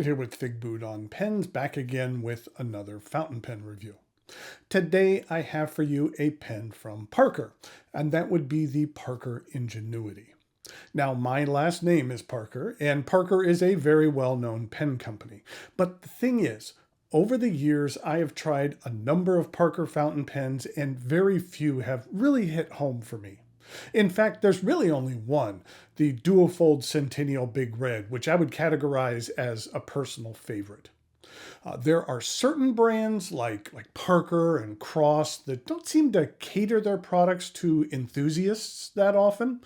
David here with Figboot on Pens, back again with another fountain pen review. Today I have for you a pen from Parker, and that would be the Parker Ingenuity. Now, my last name is Parker, and Parker is a very well-known pen company. But the thing is, over the years, I have tried a number of Parker fountain pens, and very few have really hit home for me. In fact, there's really only one, the dual-fold Centennial Big Red, which I would categorize as a personal favorite. There are certain brands like Parker and Cross that don't seem to cater their products to enthusiasts that often.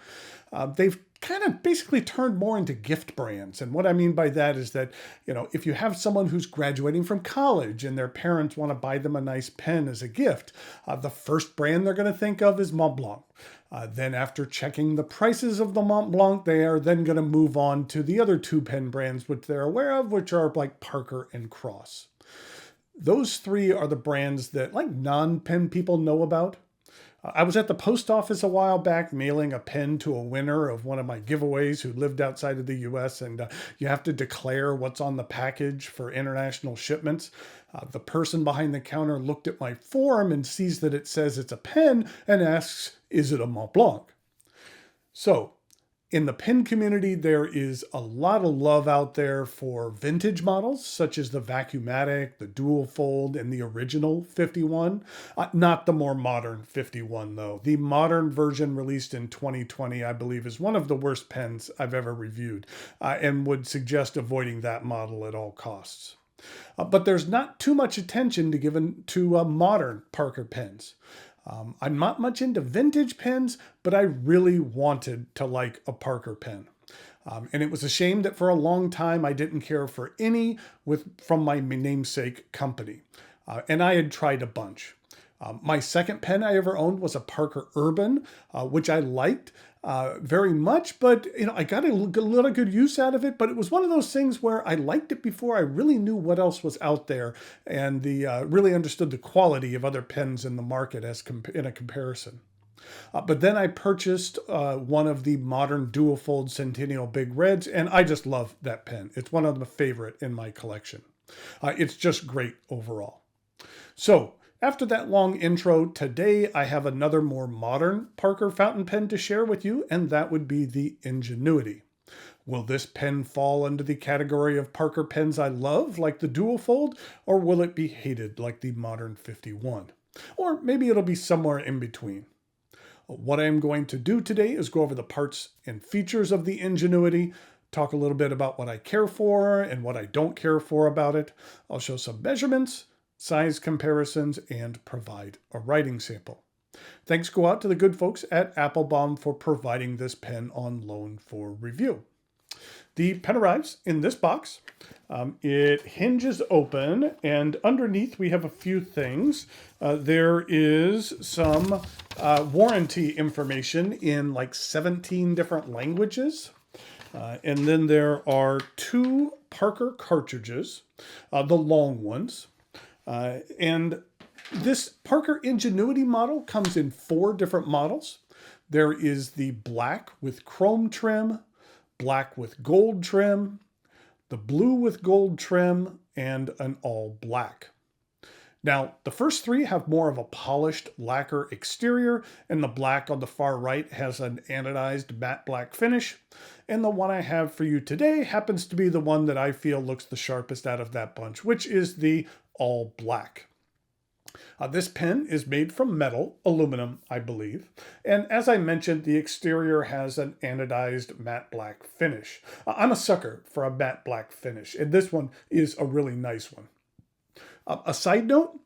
They've kind of basically turned more into gift brands. And what I mean by that is that, if you have someone who's graduating from college and their parents want to buy them a nice pen as a gift, the first brand they're going to think of is Montblanc. Then after checking the prices of the Montblanc, they are then going to move on to the other two pen brands which they're aware of, which are like Parker and Cross. Those three are the brands that non-pen people know about. I was at the post office a while back mailing a pen to a winner of one of my giveaways who lived outside of the US, and you have to declare what's on the package for international shipments. The person behind the counter looked at my form and sees that it says it's a pen and asks, "Is it a Montblanc?" So, in the pen community, there is a lot of love out there for vintage models, such as the Vacuumatic, the Dual Fold, and the original 51. Not the more modern 51, though. The modern version released in 2020, I believe, is one of the worst pens I've ever reviewed, and would suggest avoiding that model at all costs. But there's not too much attention given to modern Parker pens. I'm not much into vintage pens, but I really wanted to like a Parker pen. And it was a shame that for a long time I didn't care for any from my namesake company. And I had tried a bunch. My second pen I ever owned was a Parker Urban, which I liked very much, but I got a lot of good use out of it. But it was one of those things where I liked it before I really knew what else was out there, and really understood the quality of other pens in the market in a comparison. But then I purchased one of the modern dual fold Centennial Big Reds, and I just love that pen. It's one of my favorite in my collection. It's just great overall. So, after that long intro, today I have another more modern Parker fountain pen to share with you, and that would be the Ingenuity. Will this pen fall under the category of Parker pens I love, like the Dual Fold, or will it be hated like the modern 51? Or maybe it'll be somewhere in between. What I am going to do today is go over the parts and features of the Ingenuity, talk a little bit about what I care for and what I don't care for about it. I'll show some measurements, size comparisons, and provide a writing sample. Thanks go out to the good folks at Applebaum for providing this pen on loan for review. The pen arrives in this box. It hinges open, and underneath we have a few things. There is some warranty information in 17 different languages. And then there are two Parker cartridges, the long ones. And this Parker Ingenuity model comes in 4 different models. There is the black with chrome trim, black with gold trim, the blue with gold trim, and an all black. Now, the first 3 have more of a polished lacquer exterior, and the black on the far right has an anodized matte black finish. And the one I have for you today happens to be the one that I feel looks the sharpest out of that bunch, which is the all black. This pen is made from metal, aluminum, I believe. And as I mentioned, the exterior has an anodized matte black finish. I'm a sucker for a matte black finish, and this one is a really nice one. A side note,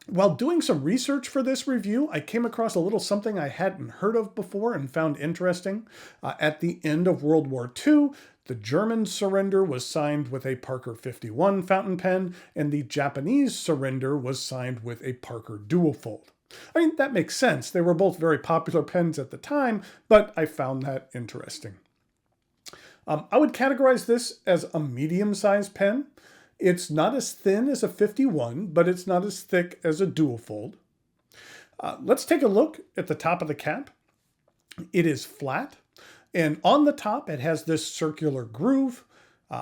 while doing some research for this review, I came across a little something I hadn't heard of before and found interesting. At the end of World War II, the German surrender was signed with a Parker 51 fountain pen, and the Japanese surrender was signed with a Parker Dual Fold. I mean, that makes sense. They were both very popular pens at the time, but I found that interesting. I would categorize this as a medium-sized pen. It's not as thin as a 51, but it's not as thick as a Dual Fold. Let's take a look at the top of the cap. It is flat. And on the top, it has this circular groove.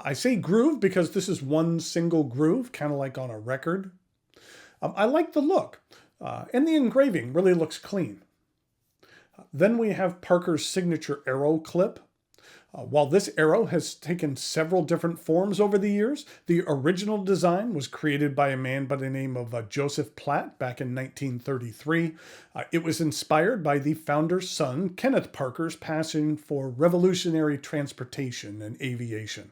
I say groove because this is one single groove, kind of like on a record. I like the look, and the engraving really looks clean. Then we have Parker's signature arrow clip. While this arrow has taken several different forms over the years, the original design was created by a man by the name of Joseph Platt back in 1933. It was inspired by the founder's son, Kenneth Parker's passion for revolutionary transportation and aviation.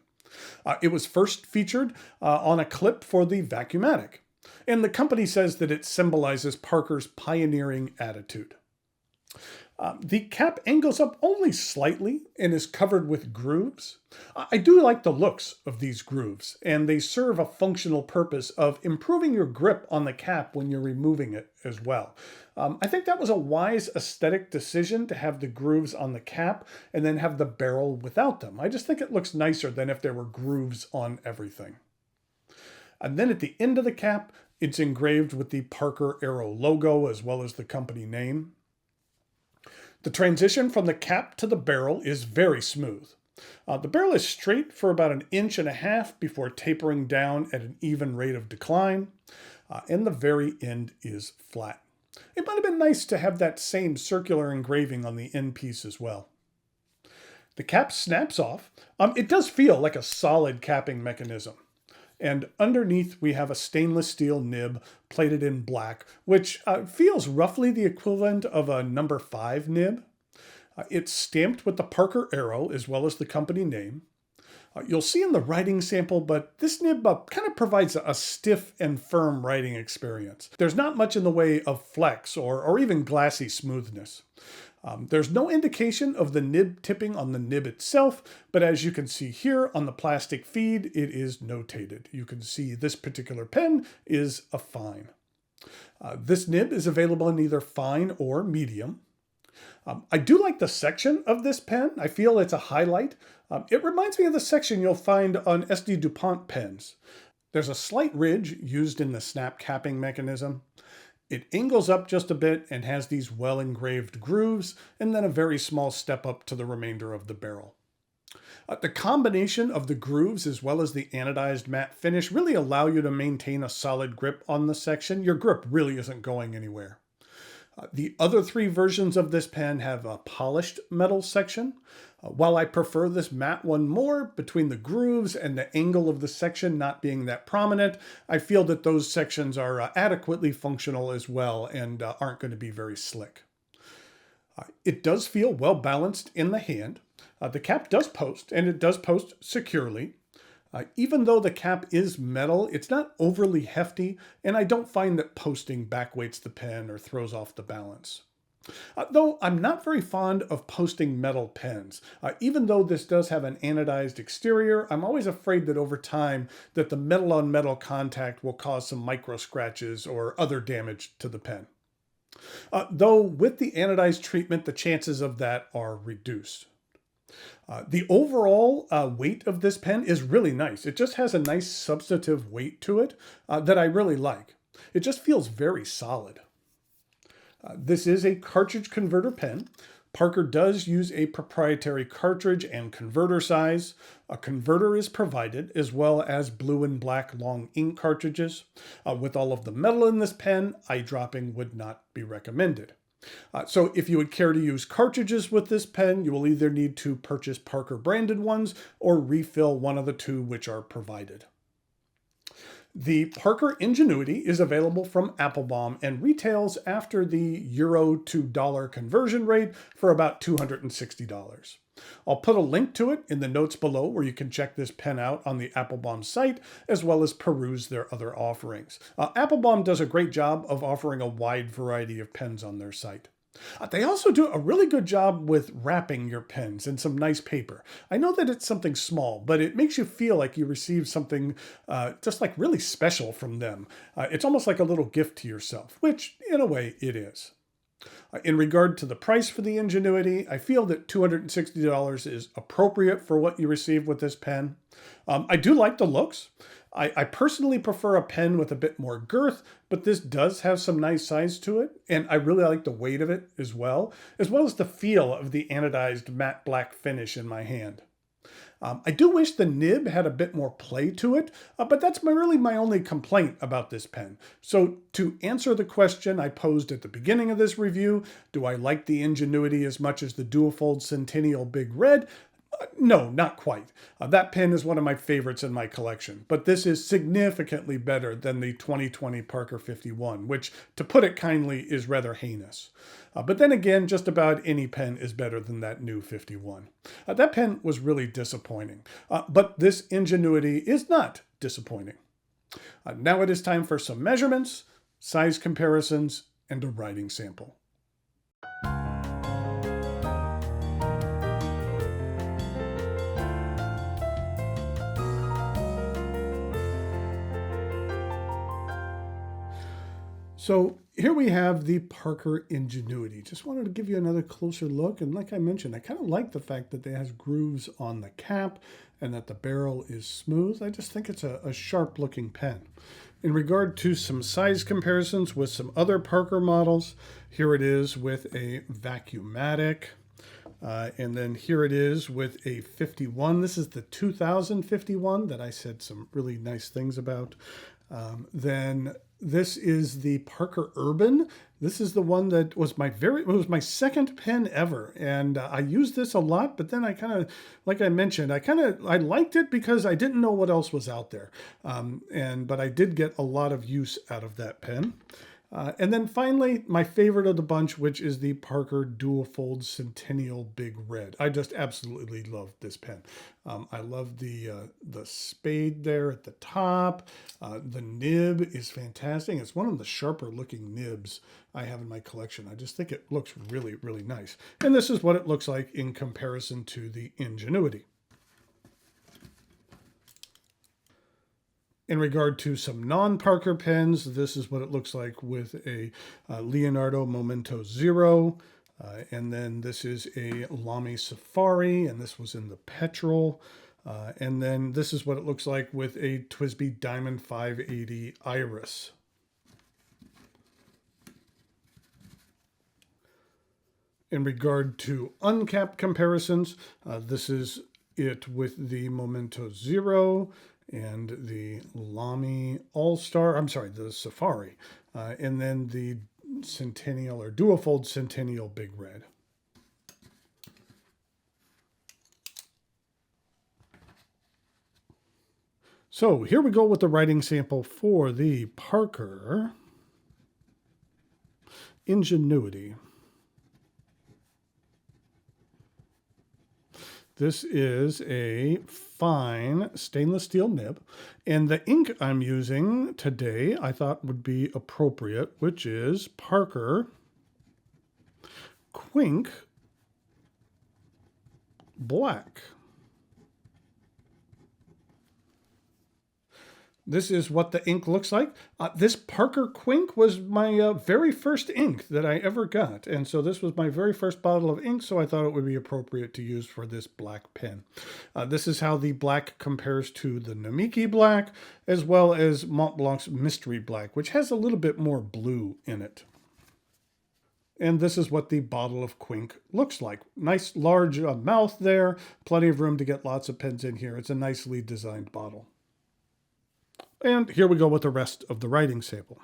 It was first featured on a clip for the Vacuumatic, and the company says that it symbolizes Parker's pioneering attitude. The cap angles up only slightly and is covered with grooves. I do like the looks of these grooves, and they serve a functional purpose of improving your grip on the cap when you're removing it as well. I think that was a wise aesthetic decision to have the grooves on the cap and then have the barrel without them. I just think it looks nicer than if there were grooves on everything. And then at the end of the cap, it's engraved with the Parker Arrow logo as well as the company name. The transition from the cap to the barrel is very smooth. The barrel is straight for about 1.5 inches before tapering down at an even rate of decline, and the very end is flat. It might have been nice to have that same circular engraving on the end piece as well. The cap snaps off. It does feel like a solid capping mechanism. And underneath we have a stainless steel nib plated in black, which feels roughly the equivalent of a number 5 nib. It's stamped with the Parker Arrow as well as the company name. You'll see in the writing sample, but this nib kind of provides a stiff and firm writing experience. There's not much in the way of flex or even glassy smoothness. There's no indication of the nib tipping on the nib itself, but as you can see here on the plastic feed, it is notated. You can see this particular pen is a fine. This nib is available in either fine or medium. I do like the section of this pen. I feel it's a highlight. It reminds me of the section you'll find on SD DuPont pens. There's a slight ridge used in the snap capping mechanism. It angles up just a bit and has these well-engraved grooves, and then a very small step up to the remainder of the barrel. The combination of the grooves as well as the anodized matte finish really allow you to maintain a solid grip on the section. Your grip really isn't going anywhere. The other 3 versions of this pen have a polished metal section. While I prefer this matte one more, between the grooves and the angle of the section not being that prominent, I feel that those sections are adequately functional as well and aren't going to be very slick. It does feel well balanced in the hand. The cap does post, and it does post securely. Even though the cap is metal, it's not overly hefty, and I don't find that posting backweights the pen or throws off the balance. Though I'm not very fond of posting metal pens. Even though this does have an anodized exterior, I'm always afraid that over time that the metal on metal contact will cause some micro scratches or other damage to the pen. Though with the anodized treatment, the chances of that are reduced. The overall weight of this pen is really nice. It just has a nice substantive weight to it that I really like. It just feels very solid. This is a cartridge converter pen. Parker does use a proprietary cartridge and converter size. A converter is provided, as well as blue and black long ink cartridges. With all of the metal in this pen, eyedropping would not be recommended. So if you would care to use cartridges with this pen, you will either need to purchase Parker branded ones or refill one of the 2 which are provided. The Parker Ingenuity is available from Applebaum and retails after the euro to dollar conversion rate for about $260. I'll put a link to it in the notes below where you can check this pen out on the Applebaum site as well as peruse their other offerings. Applebaum does a great job of offering a wide variety of pens on their site. They also do a really good job with wrapping your pens in some nice paper. I know that it's something small, but it makes you feel like you received something just like really special from them. It's almost like a little gift to yourself, which in a way it is. In regard to the price for the Ingenuity, I feel that $260 is appropriate for what you receive with this pen. I do like the looks. I personally prefer a pen with a bit more girth, but this does have some nice size to it, and I really like the weight of it as well as the feel of the anodized matte black finish in my hand. I do wish the nib had a bit more play to it, but that's really my only complaint about this pen. So to answer the question I posed at the beginning of this review, do I like the Ingenuity as much as the Dual-Fold Centennial Big Red? No, not quite. That pen is one of my favorites in my collection, but this is significantly better than the 2020 Parker 51, which, to put it kindly, is rather heinous. But then again, just about any pen is better than that new 51. That pen was really disappointing, but this Ingenuity is not disappointing. Now it is time for some measurements, size comparisons, and a writing sample. So here we have the Parker Ingenuity. Just wanted to give you another closer look. And like I mentioned, I kind of like the fact that it has grooves on the cap and that the barrel is smooth. I just think it's a sharp looking pen. In regard to some size comparisons with some other Parker models, here it is with a Vacuumatic. And then here it is with a 51. This is the 2051 that I said some really nice things about. Then this is the Parker Urban. This is the one that was my second pen ever, and I used this a lot. But then I kind of, like I mentioned, I liked it because I didn't know what else was out there, but I did get a lot of use out of that pen. And then finally, my favorite of the bunch, which is the Parker Dual-Fold Centennial Big Red. I just absolutely love this pen. I love the spade there at the top. The nib is fantastic. It's one of the sharper looking nibs I have in my collection. I just think it looks really, really nice. And this is what it looks like in comparison to the Ingenuity. In regard to some non-Parker pens, this is what it looks like with a Leonardo Momento Zero. And then this is a Lamy Safari, and this was in the Petrol. And then this is what it looks like with a TWSBI Diamond 580 Iris. In regard to uncapped comparisons, this is it with the Momento Zero and the Lamy All-Star, the Safari, and then the Centennial or Dual-Fold Centennial Big Red. So here we go with the writing sample for the Parker Ingenuity. This is a fine stainless steel nib, and the ink I'm using today I thought would be appropriate, which is Parker Quink Black. This is what the ink looks like. This Parker Quink was my very first ink that I ever got. And so this was my very first bottle of ink, so I thought it would be appropriate to use for this black pen. This is how the black compares to the Namiki Black, as well as Mont Blanc's Mystery Black, which has a little bit more blue in it. And this is what the bottle of Quink looks like. Nice large mouth there, plenty of room to get lots of pens in here. It's a nicely designed bottle. And here we go with the rest of the writing sample.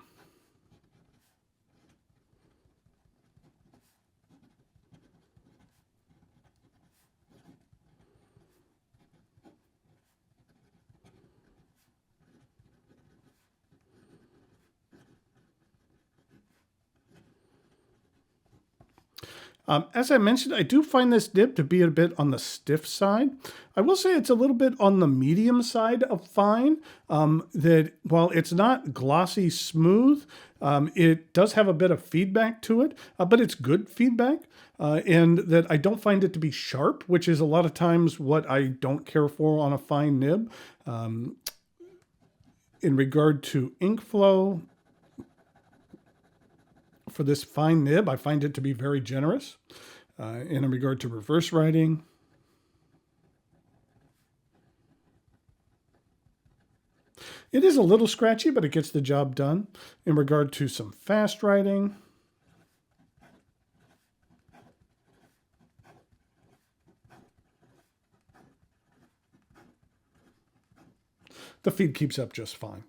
As I mentioned, I do find this nib to be a bit on the stiff side. I will say it's a little bit on the medium side of fine, that while it's not glossy smooth, it does have a bit of feedback to it, but it's good feedback, and that I don't find it to be sharp, which is a lot of times what I don't care for on a fine nib. In regard to ink flow, for this fine nib, I find it to be very generous. In regard to reverse writing, it is a little scratchy, but it gets the job done. In regard to some fast writing, the feed keeps up just fine.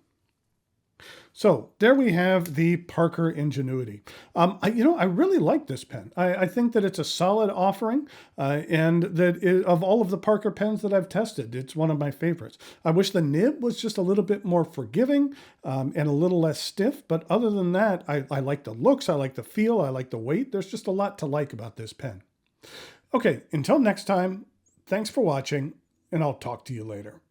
So there we have the Parker Ingenuity. I really like this pen. I think that it's a solid offering, and that of all of the Parker pens that I've tested, it's one of my favorites. I wish the nib was just a little bit more forgiving and a little less stiff, but other than that, I like the looks, I like the feel, I like the weight. There's just a lot to like about this pen. Okay, until next time, thanks for watching, and I'll talk to you later.